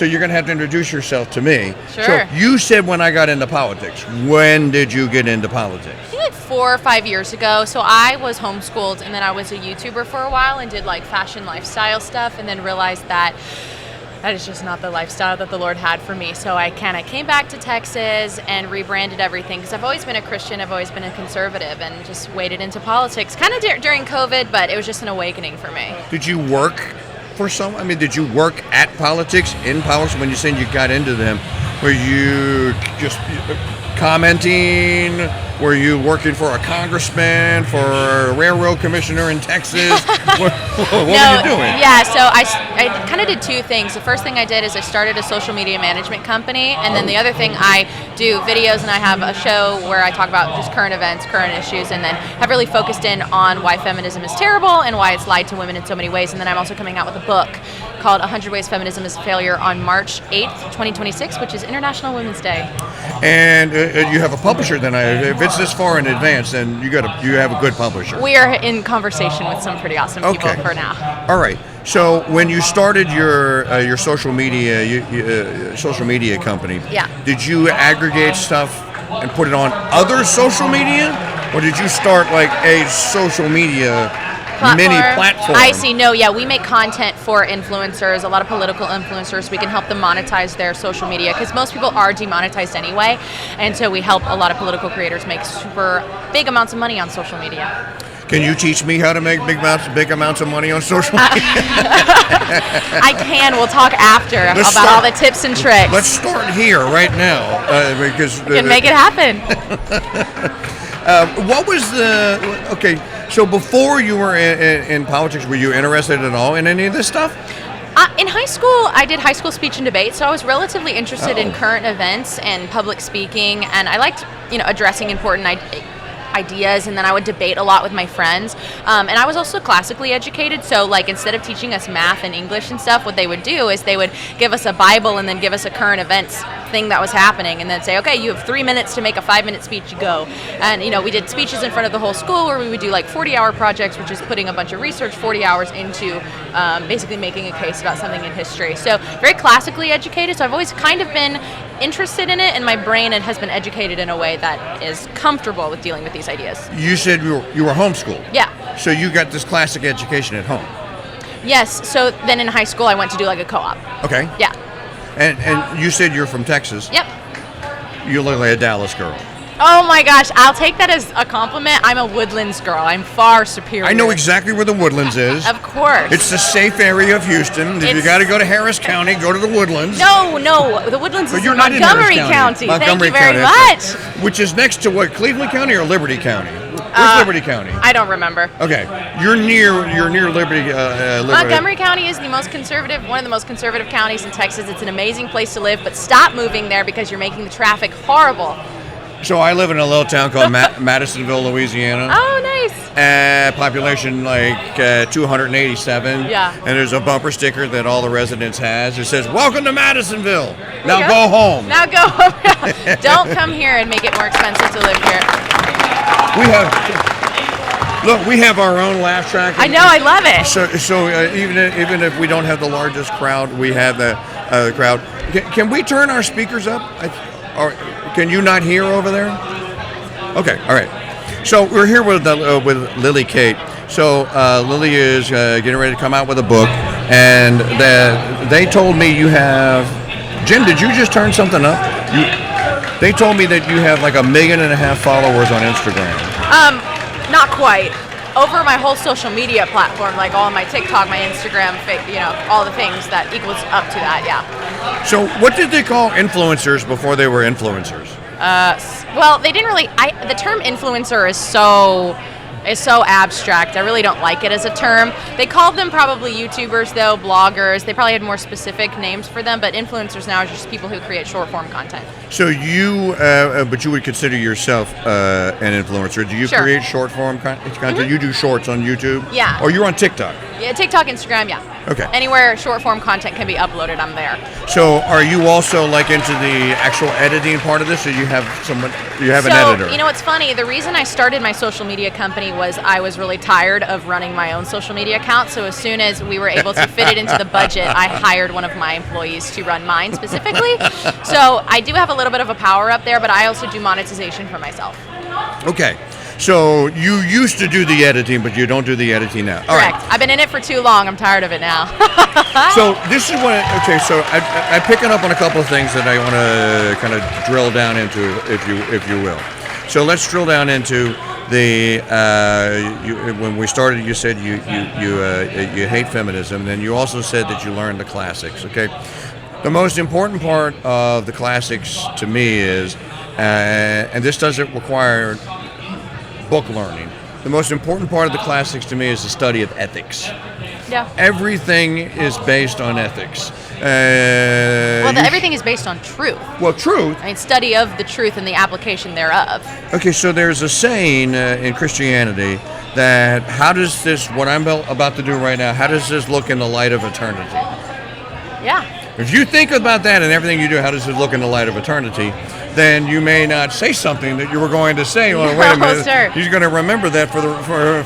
So you're going to have to introduce yourself to me. Sure. So you said when I got into politics. When did you get into politics? I think like 4 or 5 years ago. So I was homeschooled, and then I was a YouTuber for a while and did like fashion lifestyle stuff, and then realized that is just not the lifestyle that the Lord had for me. So I kind of came back to Texas and rebranded everything, because I've always been a Christian, I've always been a conservative, and just waded into politics kind of during COVID, but it was just an awakening for me. Did you work for some? I mean, did you work at politics, in politics, when you said you got into them? Were you just commenting? Were you working for a congressman, for a railroad commissioner in Texas? What were you doing? Yeah, so I kind of did two things. The first thing I did is I started a social media management company, and then the other thing, I do videos, and I have a show where I talk about just current events, current issues, and then have really focused in on why feminism is terrible and why it's lied to women in so many ways. And then I'm also coming out with a book called 100 Ways Feminism is a Failure on March 8th, 2026, which is International Women's Day. And you have a publisher then. If it's this far in advance, then you have a good publisher. We are in conversation with some pretty awesome people for now. All right. So when you started your social media company, did you aggregate stuff and put it on other social media, or did you start like a social media mini platform? I see. No, yeah, we make content for influencers, a lot of political influencers. We can help them monetize their social media, because most people are demonetized anyway, and so we help a lot of political creators make super big amounts of money on social media. Can you teach me how to make big amounts of money on social media? I can. We'll talk after about all the tips and tricks. Let's start here right now, because we can make it happen. What was so before you were in politics, were you interested at all in any of this stuff? In high school, I did high school speech and debate, so I was relatively interested in current events and public speaking, and I liked, addressing important ideas, and then I would debate a lot with my friends. And I was also classically educated, so like instead of teaching us math and English and stuff, what they would do is they would give us a Bible and then give us a current events thing that was happening, and then say, okay, you have 3 minutes to make a 5-minute speech, go. And we did speeches in front of the whole school where we would do like 40-hour projects, which is putting a bunch of research 40 hours into basically making a case about something in history. So very classically educated, so I've always kind of been interested in it, and my brain has been educated in a way that is comfortable with dealing with these ideas. You said you were homeschooled. Yeah. So you got this classic education at home. Yes. So then in high school I went to do like a co-op. Okay. Yeah. And you said you're from Texas. Yep. You look like a Dallas girl. Oh my gosh, I'll take that as a compliment. I'm a Woodlands girl. I'm far superior. I know exactly where the Woodlands is. Of course. It's the safe area of Houston. If you got to go to Harris County, go to the Woodlands. No, the Woodlands is in Montgomery County. Thank you very much. Which is next to what, Cleveland County or Liberty County? Where's Liberty County? I don't remember. Okay, you're near Liberty. Montgomery County is one of the most conservative counties in Texas. It's an amazing place to live, but stop moving there because you're making the traffic horrible. So I live in a little town called Madisonville, Louisiana. Oh, nice. Population like 287. Yeah. And there's a bumper sticker that all the residents has. It says, "Welcome to Madisonville. Now go home." Now go home. Don't come here and make it more expensive to live here. We have our own laugh track. I know, I love it. So even if we don't have the largest crowd, we have the crowd. Can we turn our speakers up? Or can you not hear over there? Okay, all right. So we're here with Lily Kate. So Lily is getting ready to come out with a book, and they told me you have. Jim, did you just turn something up? They told me that you have like 1.5 million followers on Instagram. Not quite. Over my whole social media platform, like all my TikTok, my Instagram, all the things that equals up to that, yeah. So what did they call influencers before they were influencers? Well, they didn't really. The term influencer is so abstract. I really don't like it as a term. They called them probably YouTubers, though, bloggers. They probably had more specific names for them, but influencers now are just people who create short form content. So you, but you would consider yourself an influencer. Do you Sure. create short form content? Mm-hmm. You do shorts on YouTube? Yeah. Or you're on TikTok? Yeah, TikTok, Instagram, yeah. Okay. Anywhere short form content can be uploaded, I'm there. So are you also like into the actual editing part of this, or you have someone? You have an So, editor? you know, what's funny, the reason I started my social media company was I was really tired of running my own social media account. So as soon as we were able to fit it into the budget, I hired one of my employees to run mine specifically. So I do have a little bit of a power up there, but I also do monetization for myself. Okay. So you used to do the editing, but you don't do the editing now. All Correct. right. I've been in it for too long. I'm tired of it now. So this is what. Okay. So I'm picking up on a couple of things that I want to kind of drill down into, if you will. So let's drill down into the. When we started, you said you hate feminism. Then you also said that you learned the classics. Okay. The most important part of the classics to me is, and this doesn't require book learning. The most important part of the classics to me is the study of ethics. Yeah. Everything is based on ethics. Everything is based on truth. Well, truth. I mean, study of the truth and the application thereof. Okay, so there's a saying in Christianity that how does this, what I'm about to do right now, how does this look in the light of eternity? Yeah. If you think about that and everything you do, how does it look in the light of eternity? Then you may not say something that you were going to say. Well, wait a minute. Sir. You're going to remember that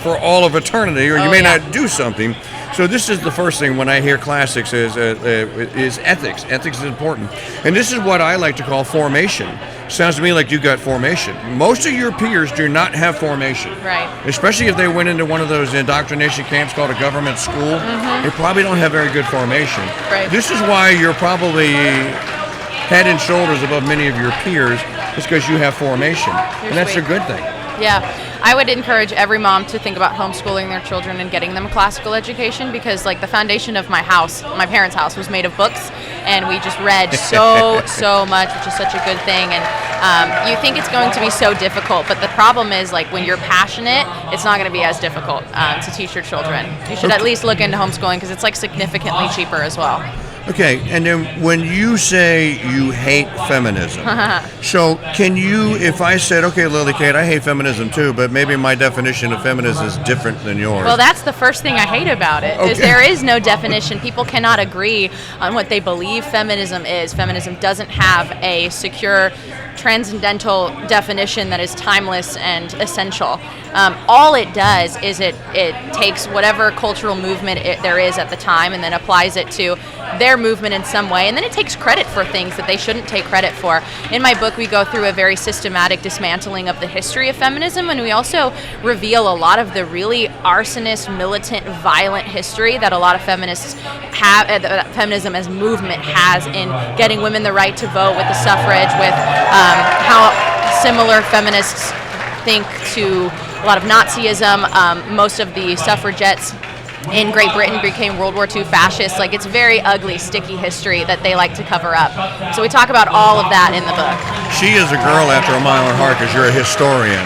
for all of eternity, or you may not do something. So this is the first thing when I hear classics is ethics. Ethics is important, and this is what I like to call formation. Sounds to me like you got formation. Most of your peers do not have formation. Right. Especially if they went into one of those indoctrination camps called a government school. Mm-hmm. They probably don't have very good formation. Right. This is why you're probably head and shoulders above many of your peers, is because you have formation. And that's a good thing. Yeah. I would encourage every mom to think about homeschooling their children and getting them a classical education, because like the foundation of my house, my parents' house, was made of books, and we just read so much, which is such a good thing. And you think it's going to be so difficult, but the problem is, like, when you're passionate, it's not going to be as difficult to teach your children. You should at least look into homeschooling, because it's like significantly cheaper as well. Okay, and then when you say you hate feminism, so can you, if I said, okay, Lily Kate, I hate feminism too, but maybe my definition of feminism is different than yours. Well, that's the first thing I hate about it, is there is no definition. People cannot agree on what they believe feminism is. Feminism doesn't have a secure, transcendental definition that is timeless and essential. All it does is it takes whatever cultural movement there is at the time and then applies it to their movement in some way, and then it takes credit for things that they shouldn't take credit for. In my book, we go through a very systematic dismantling of the history of feminism, and we also reveal a lot of the really arsonist, militant, violent history that a lot of feminists have, that feminism as movement has in getting women the right to vote with the suffrage, with how similar feminists think to a lot of Nazism. Most of the suffragettes in Great Britain became World War II fascists. Like, it's very ugly, sticky history that they like to cover up. So we talk about all of that in the book. She is a girl after a mile and a heart, because you're a historian.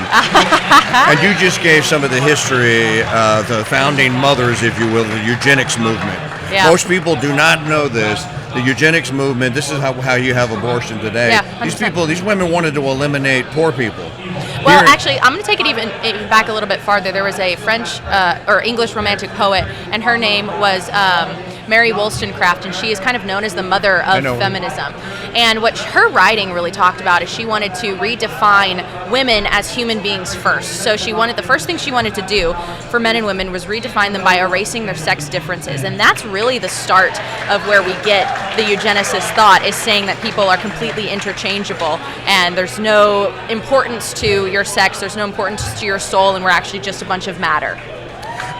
And you just gave some of the history of the founding mothers, if you will, the eugenics movement. Yeah. Most people do not know this. The eugenics movement, this is how you have abortion today. Yeah, these women wanted to eliminate poor people. Well, actually, I'm going to take it even back a little bit farther. There was a French or English romantic poet, and her name was Mary Wollstonecraft, and she is kind of known as the mother of feminism. And what her writing really talked about is she wanted to redefine women as human beings first. So the first thing she wanted to do for men and women was redefine them by erasing their sex differences. And that's really the start of where we get the eugenicist thought, is saying that people are completely interchangeable, and there's no importance to your sex, there's no importance to your soul, and we're actually just a bunch of matter.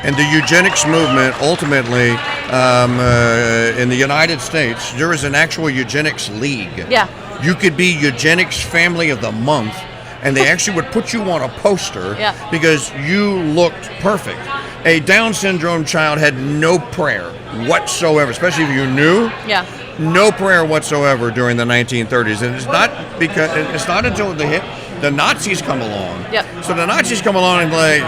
And the eugenics movement, ultimately, in the United States, there is an actual eugenics league. Yeah. You could be eugenics family of the month, and they actually would put you on a poster because you looked perfect. A Down syndrome child had no prayer whatsoever, especially if you knew. Yeah. No prayer whatsoever during the 1930s, and it's not until the Nazis come along. Yep. So the Nazis come along and like,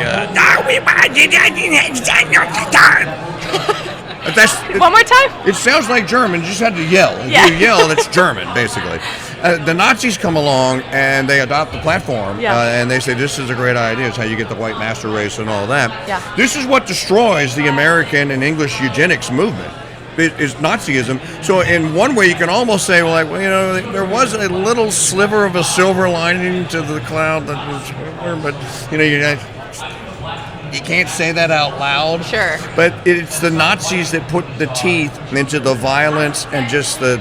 one more time. It sounds like German. You just had to yell. If you yell, it's German, basically. the Nazis come along and they adopt the platform, and they say this is a great idea. It's how you get the white master race and all that. Yeah. This is what destroys the American and English eugenics movement. Is Nazism. So in one way, you can almost say, well, there was a little sliver of a silver lining to the cloud that was, but you can't say that out loud. Sure. But it's the Nazis that put the teeth into the violence and just the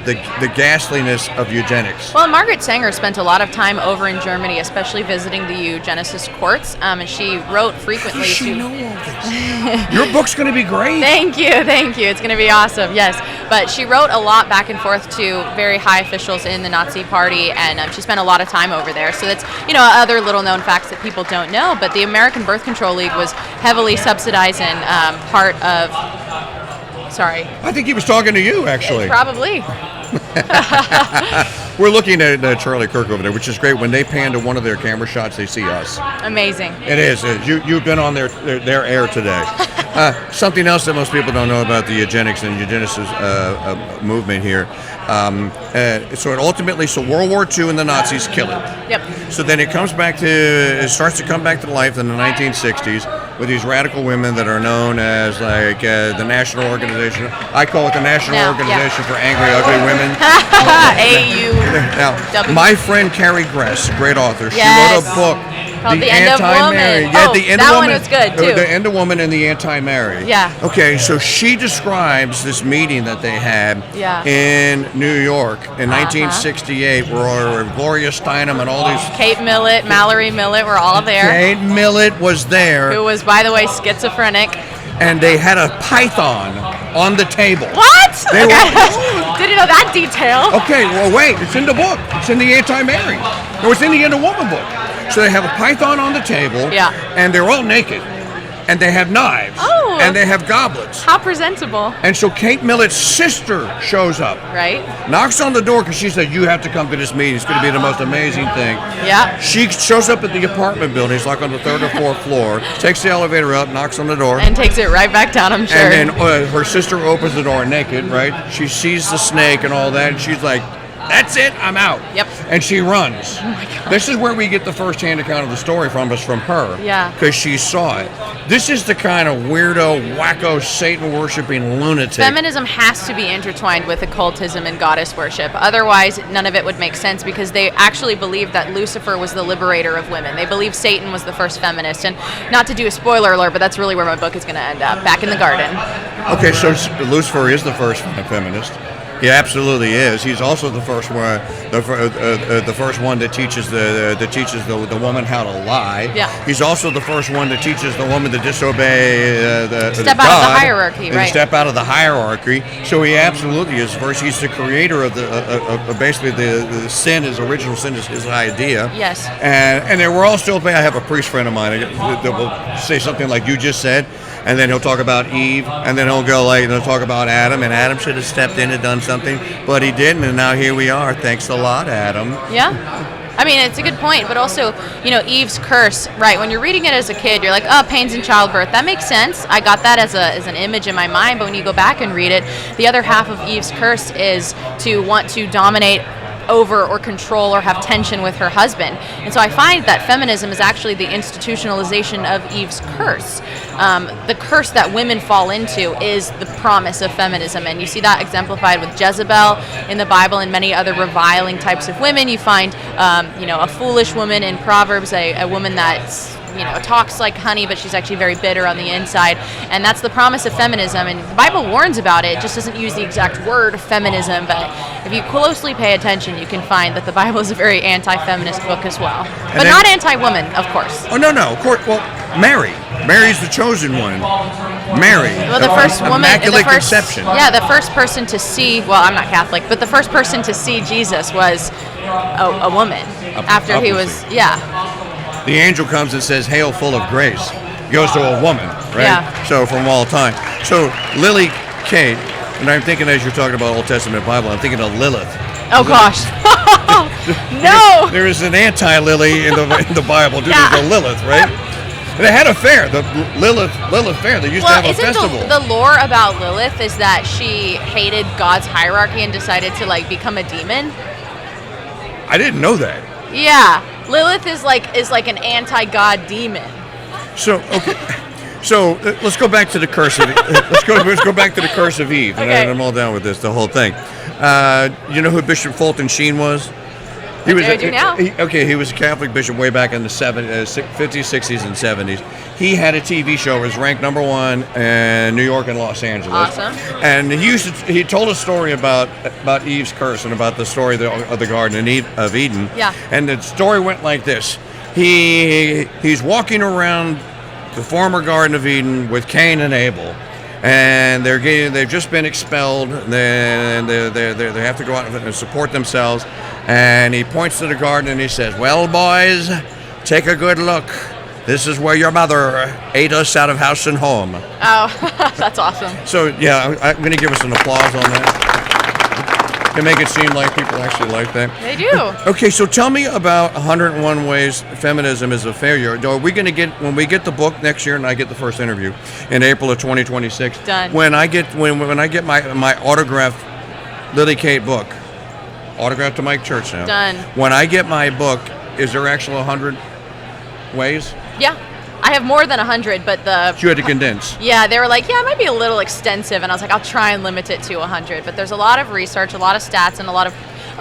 ghastliness of eugenics. Well, Margaret Sanger spent a lot of time over in Germany, especially visiting the eugenicist courts, and she wrote frequently. How does she know all this? Your book's going to be great. Thank you. It's going to be awesome, yes. But she wrote a lot back and forth to very high officials in the Nazi Party, and she spent a lot of time over there. So that's, other little-known facts that people don't know, but the American Birth Control League was heavily subsidizing part of... Sorry. I think he was talking to you, actually. Probably. We're looking at Charlie Kirk over there, which is great. When they pan to one of their camera shots, they see us. Amazing. It is. You've been on their air today. Something else that most people don't know about the eugenics and eugenicist movement here. So World War II and the Nazis kill it. Yep. So then it starts to come back to life in the 1960s with these radical women that are known as the National Organization. I call it the National Organization for Angry Ugly Women. AU. Now, my friend Carrie Gress, a great author, she Yes. wrote a book. Called The End of Anti-Marry. Woman. Yeah, The End that of Woman. one was good, too. The End of Woman and the Anti-Marry. Yeah. Okay, so she describes this meeting that they had in New York in 1968 where Gloria Steinem and all these... Kate Millet, Mallory Millet were all there. Kate Millet was there. Who was, by the way, schizophrenic. And they had a python on the table. What? They Didn't know that detail. Okay, well, wait. It's in the book. It's in the Anti-Marry. No, it's in the End of Woman book. So they have a python on the table. Yeah. And they're all naked. And they have knives. Oh. And they have goblets. How presentable. And so Kate Millet's sister shows up. Right. Knocks on the door because she said, you have to come to this meeting. It's going to be the most amazing thing. Yeah. She shows up at the apartment building. It's like on the 3rd or 4th floor. Takes the elevator up, knocks on the door. And takes it right back down, I'm sure. And then her sister opens the door naked, right? She sees the snake and all that. And she's like, that's it, I'm out. Yep. And she runs. Oh my God. This is where we get the first-hand account of the story from her. Yeah. Because she saw it. This is the kind of weirdo, wacko, Satan-worshipping lunatic. Feminism has to be intertwined with occultism and goddess worship. Otherwise, none of it would make sense because they actually believe that Lucifer was the liberator of women. They believe Satan was the first feminist. And not to do a spoiler alert, but that's really where my book is going to end up, back in the garden. Okay, so Lucifer is the first feminist. He absolutely is. He's also the first one, the first one that teaches the woman how to lie. Yeah. He's also the first one that teaches the woman to disobey Step God, out of the hierarchy, right? Step out of the hierarchy. So he absolutely is first. He's the creator of basically the sin. His original sin is his idea. Yes. And we're all still. I have a priest friend of mine that will say something like you just said. And then he'll talk about Eve, and then he'll talk about Adam, and Adam should have stepped in and done something, but he didn't, and now here we are. Thanks a lot, Adam. Yeah. I mean, it's a good point, but also, Eve's curse, right? When you're reading it as a kid, you're like, oh, pains in childbirth. That makes sense. I got that as an image in my mind, but when you go back and read it, the other half of Eve's curse is to want to dominate over or control or have tension with her husband. And so I find that feminism is actually the institutionalization of Eve's curse. The curse that women fall into is the promise of feminism, and you see that exemplified with Jezebel in the Bible and many other reviling types of women. You find, a foolish woman in Proverbs, a woman that's talks like honey, but she's actually very bitter on the inside. And that's the promise of feminism. And the Bible warns about it. It just doesn't use the exact word feminism. But if you closely pay attention, you can find that the Bible is a very anti-feminist book as well. But not anti-woman, of course. Oh, no, of course. Well, Mary's the chosen one. Mary. Well, the first woman. Immaculate Conception. Yeah, the first person to see, well, I'm not Catholic, but the first person to see Jesus was a woman. After he was, The angel comes and says, "Hail, full of grace." Goes to a woman, right? Yeah. So from all time. So Lily Kate, and I'm thinking as you're talking about Old Testament Bible, I'm thinking of Lilith. Oh gosh. No. There is an anti-Lily in the Bible. Dude, there's a Lilith, right? And they had a fair, the Lilith fair. They used to have a festival. The lore about Lilith is that she hated God's hierarchy and decided to become a demon? I didn't know that. Yeah, Lilith is like an anti-God demon. So okay. So let's go back to the curse of let's go back to the curse of Eve, and Okay. I'm all down with this, the whole thing. You know who Bishop Fulton Sheen was? I do now. He was a Catholic bishop way back in the 50s, 60s, and 70s. He had a TV show. It was ranked #1 in New York and Los Angeles. Awesome. And he told a story about Eve's curse and about the story of the Garden of Eden. Yeah. And the story went like this: he's walking around the former Garden of Eden with Cain and Abel, and they've just been expelled. Then they have to go out and support themselves. And he points to the garden and he says, "Well, boys, take a good look. This is where your mother ate us out of house and home." Oh, that's awesome. So yeah, I'm going to give us an applause on that. To make it seem like people actually like that. They do. Okay, so tell me about 101 Ways Feminism is a Failure. Are we going to get, when we get the book next year and I get the first interview in April of 2026? Done. When I get my autographed Lily Kate book, autographed to Mike Church now. Done. When I get my book, is there actually 100 ways? Yeah, I have more than 100, but You had to condense. yeah, they were like, yeah, it might be a little extensive, and I was like, I'll try and limit it to 100. But there's a lot of research, a lot of stats, and a lot of,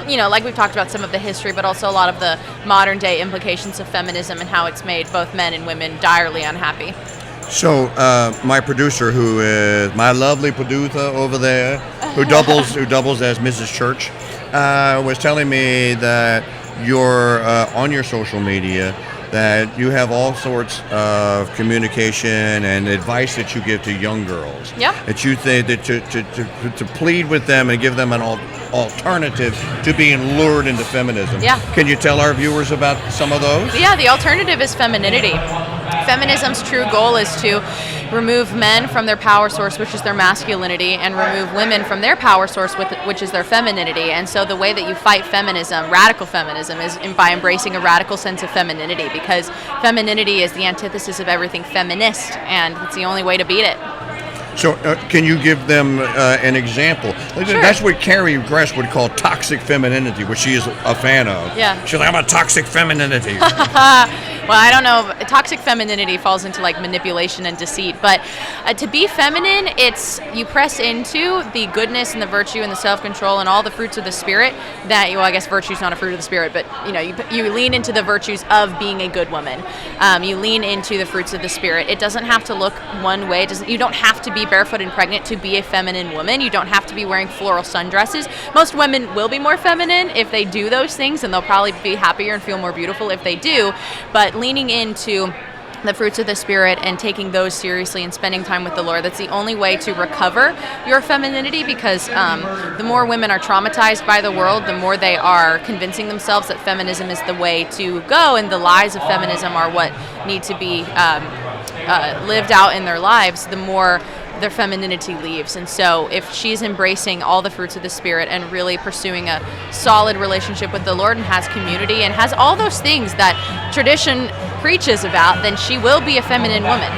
like we've talked about some of the history, but also a lot of the modern day implications of feminism and how it's made both men and women direly unhappy. So my producer, who is my lovely producer over there, who doubles as Mrs. Church, was telling me that you're on your social media, that you have all sorts of communication and advice that you give to young girls. Yeah. That you think that to plead with them and give them an alternative to being lured into feminism. Yeah. Can you tell our viewers about some of those? Yeah, the alternative is femininity. Feminism's true goal is to remove men from their power source, which is their masculinity, and remove women from their power source, which is their femininity. And so the way that you fight feminism, radical feminism, is by embracing a radical sense of femininity, because femininity is the antithesis of everything feminist, and it's the only way to beat it. So can you give them an example? Sure. That's what Carrie Gress would call toxic femininity, which she is a fan of. Yeah. She's like, I'm a toxic femininity. Well, I don't know. Toxic femininity falls into like manipulation and deceit. But to be feminine, it's you press into the goodness and the virtue and the self-control and all the fruits of the spirit that, well, I guess virtue's not a fruit of the spirit, but you lean into the virtues of being a good woman. You lean into the fruits of the spirit. It doesn't have to look one way. You don't have to be barefoot and pregnant to be a feminine woman. You don't have to be wearing floral sundresses. Most women will be more feminine if they do those things, and they'll probably be happier and feel more beautiful if they do. But leaning into the fruits of the spirit and taking those seriously and spending time with the Lord, that's the only way to recover your femininity, because the more women are traumatized by the world, the more they are convincing themselves that feminism is the way to go, and the lies of feminism are what need to be lived out in their lives, the more their femininity leaves. And so if she's embracing all the fruits of the spirit and really pursuing a solid relationship with the Lord and has community and has all those things that tradition preaches about, then she will be a feminine woman.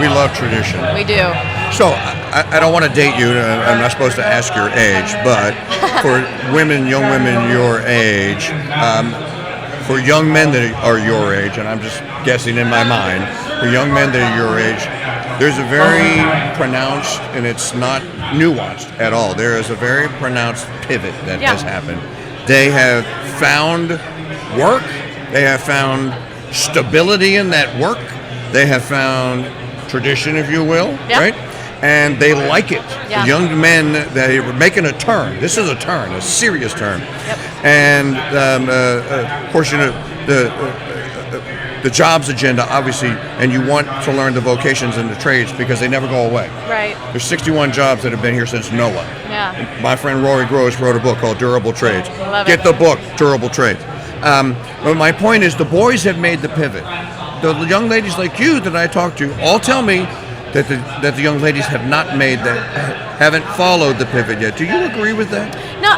We love tradition. We do. So I don't want to date you. I'm not supposed to ask your age, but for young women your age, for young men that are your age, and I'm just guessing in my mind, for young men that are your age, there's a very pronounced, and it's not nuanced at all, there is a very pronounced pivot that has happened. They have found work, they have found stability in that work, they have found tradition, if you will, right? And they like it. Yeah. Young men, they were making a turn. This is a turn, a serious turn. Yep. And of course, the jobs agenda, obviously, and you want to learn the vocations and the trades because they never go away. Right. There's 61 jobs that have been here since Noah. Yeah. My friend Rory Gross wrote a book called Durable Trades. Love Get it. the book, Durable Trades. But my point is, the boys have made the pivot. The young ladies like you that I talk to all tell me that the young ladies have not made that, haven't followed the pivot yet. Do you agree with that? No,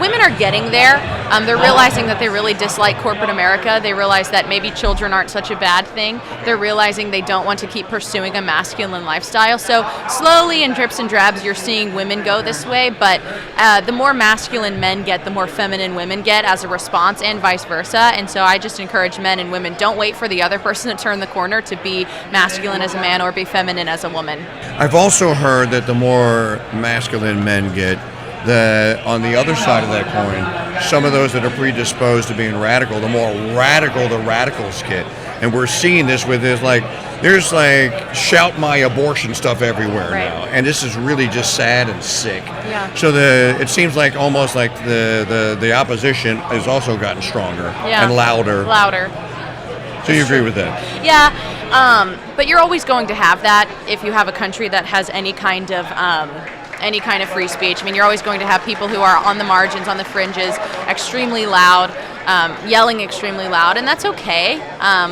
women are getting there. They're realizing that they really dislike corporate America. They realize that maybe children aren't such a bad thing. They're realizing they don't want to keep pursuing a masculine lifestyle. So slowly, in drips and drabs, you're seeing women go this way. But the more masculine men get, the more feminine women get as a response, and vice versa. And so I just encourage men and women, don't wait for the other person to turn the corner to be masculine as a man or be feminine as a woman. I've also heard that the more masculine men get, on the other side of that coin, some of those that are predisposed to being radical, the more radical the radicals get. And we're seeing this with this, there's shout my abortion stuff everywhere now. And this is really just sad and sick. Yeah. So it seems like almost like the opposition has also gotten stronger and louder. So you agree with that? Yeah, but you're always going to have that if you have a country that has any kind of free speech. I mean, you're always going to have people who are on the margins, on the fringes, extremely loud, yelling extremely loud, and that's okay.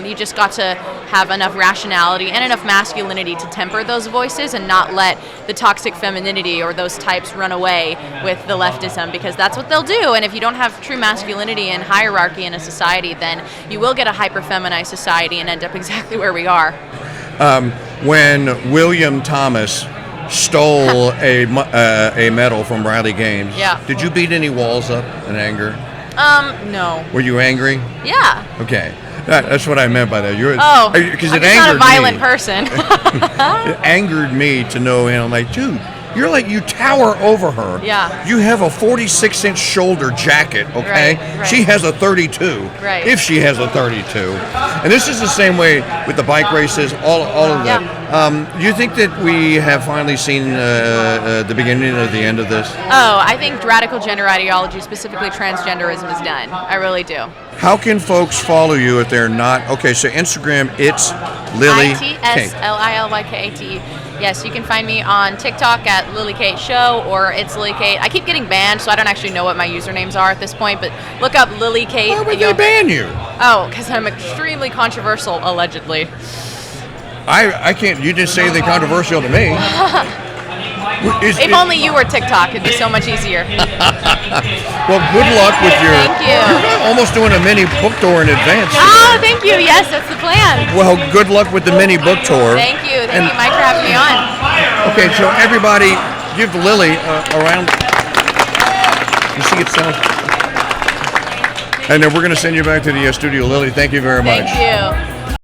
You just got to have enough rationality and enough masculinity to temper those voices and not let the toxic femininity or those types run away with the leftism, because that's what they'll do. And if you don't have true masculinity and hierarchy in a society, then you will get a hyper-feminized society and end up exactly where we are. When William Thomas stole a medal from Riley Gaines, did you beat any walls up in anger? No. Were you angry? Yeah. Okay. That's what I meant by that. Because I'm not a violent person. It angered me to know, dude, you tower over her. Yeah. You have a 46-inch shoulder jacket, okay? Right. She has a 32. Right. If she has a 32. And this is the same way with the bike races, all of that. Do you think that we have finally seen the beginning of the end of this? Oh, I think radical gender ideology, specifically transgenderism, is done. I really do. How can folks follow you if they're not? Okay, so Instagram, it's Lily ITSLILYKATE. Yes, you can find me on TikTok at Lily Kate Show, or it's Lily Kate. I keep getting banned, so I don't actually know what my usernames are at this point, but look up Lily Kate. Why would they ban you? Oh, because I'm extremely controversial, allegedly. I can't, you didn't say anything controversial to me. If only you were TikTok, it'd be so much easier. Well, good luck with your... Thank you. You're almost doing a mini book tour in advance. Oh, thank you. Yes, that's the plan. Well, good luck with the mini book tour. Thank you. Thank you, Mike, for having me on. Okay, so everybody give Lily a round. You see it, son? And then we're going to send you back to the studio. Lily, thank you very much. Thank you.